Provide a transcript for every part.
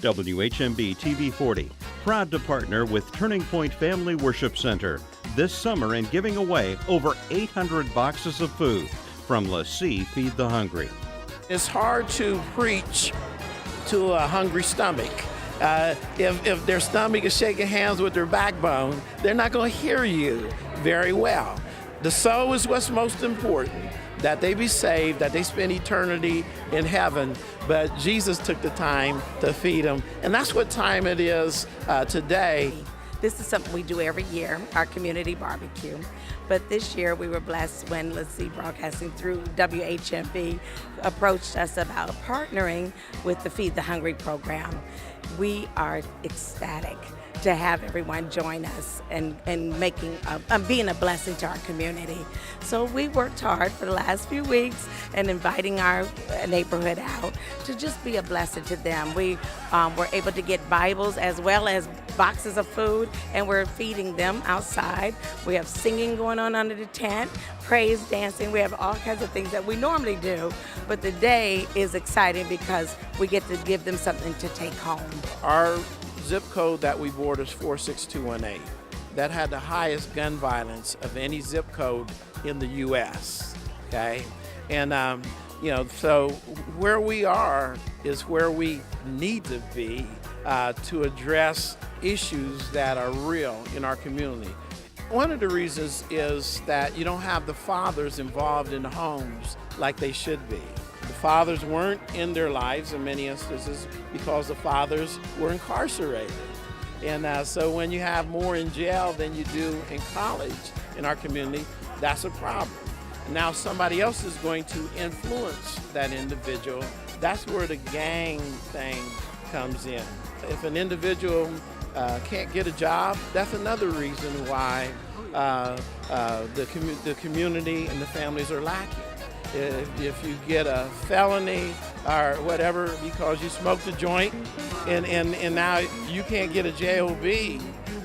WHMB TV 40, proud to partner with Turning Point Family Worship Center this summer in giving away over 800 boxes of food from LeSea Feed the Hungry. It's hard to preach to a hungry stomach. If their stomach is shaking hands with their backbone, they're not going to hear you very well. The soul is what's most important, that they be saved, that they spend eternity in heaven. But Jesus took the time to feed them, and that's what time it is today. This is something we do every year, our community barbecue. But this year we were blessed when LeSea Broadcasting through WHMB approached us about partnering with the Feed the Hungry program. We are ecstatic to have everyone join us and making being a blessing to our community. So we worked hard for the last few weeks and inviting our neighborhood out to just be a blessing to them. We were able to get Bibles as well as boxes of food, and we're feeding them outside. We have singing going on under the tent, praise dancing. We have all kinds of things that we normally do, but the day is exciting because we get to give them something to take home. Our zip code that we board is 46218. That had the highest gun violence of any zip code in the U.S. Okay, and so where we are is where we need to be to address issues that are real in our community. One of the reasons is that you don't have the fathers involved in the homes like they should be. The fathers weren't in their lives in many instances because the fathers were incarcerated. And so when you have more in jail than you do in college in our community, that's a problem. Now somebody else is going to influence that individual. That's where the gang thing comes in. If an individual can't get a job, that's another reason why the community and the families are lacking. If you get a felony or whatever because you smoked a joint and now you can't get a JOB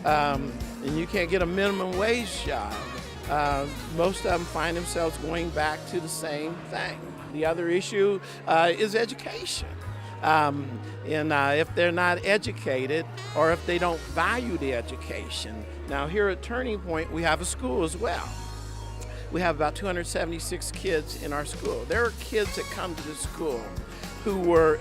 and you can't get a minimum wage job, most of them find themselves going back to the same thing. The other issue is education. And if they're not educated or if they don't value the education. Now here at Turning Point we have a school as well. We have about 276 kids in our school. There are kids that come to the school who were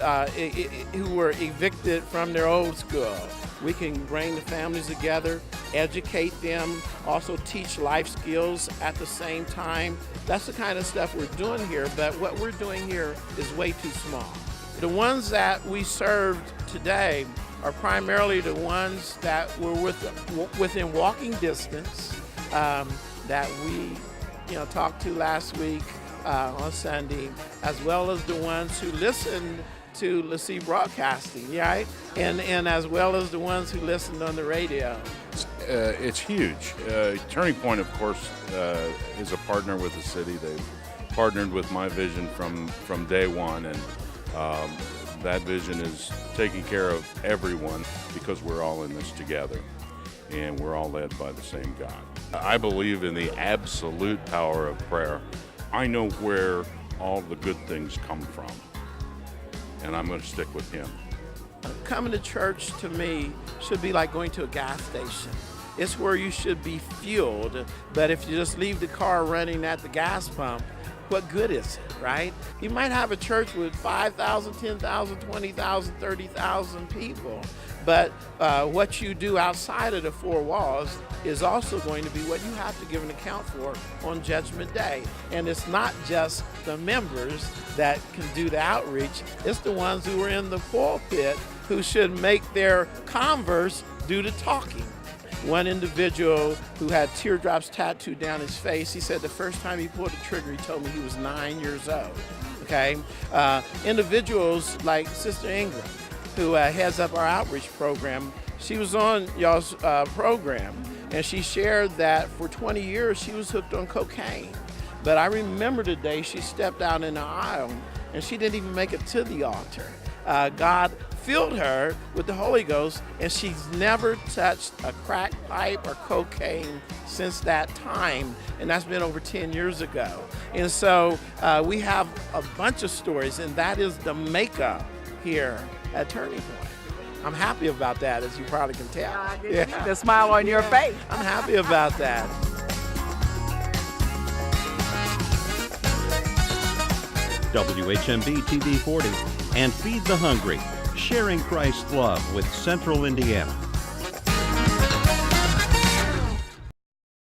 evicted from their old school. We can bring the families together, educate them, also teach life skills at the same time. That's the kind of stuff we're doing here, but what we're doing here is way too small. The ones that we served today are primarily the ones that were within walking distance that we talked to last week on Sunday, as well as the ones who listened to LeSea Broadcasting, right? And as well as the ones who listened on the radio. It's huge. Turning Point, of course, is a partner with the city. They've partnered with my vision from day one, and that vision is taking care of everyone because we're all in this together, and we're all led by the same God. I believe in the absolute power of prayer. I know where all the good things come from, and I'm going to stick with Him. Coming to church, to me, should be like going to a gas station. It's where you should be fueled, but if you just leave the car running at the gas pump, what good is it, right? You might have a church with 5,000, 10,000, 20,000, 30,000 people, but what you do outside of the four walls is also going to be what you have to give an account for on Judgment Day. And it's not just the members that can do the outreach, it's the ones who are in the pulpit who should make their converse do the talking. One individual who had teardrops tattooed down his face, he said the first time he pulled the trigger, he told me he was 9 years old, okay? Individuals like Sister Ingram, who heads up our outreach program, she was on y'all's program, and she shared that for 20 years she was hooked on cocaine. But I remember the day she stepped out in the aisle, and she didn't even make it to the altar. God filled her with the Holy Ghost, and she's never touched a crack pipe or cocaine since that time, and that's been over 10 years ago. And so we have a bunch of stories, and that is the makeup here at Turning Point. I'm happy about that, as you probably can tell. I did see the smile on your face. I'm happy about that. WHMB TV 40 and Feed the Hungry, sharing Christ's love with Central Indiana.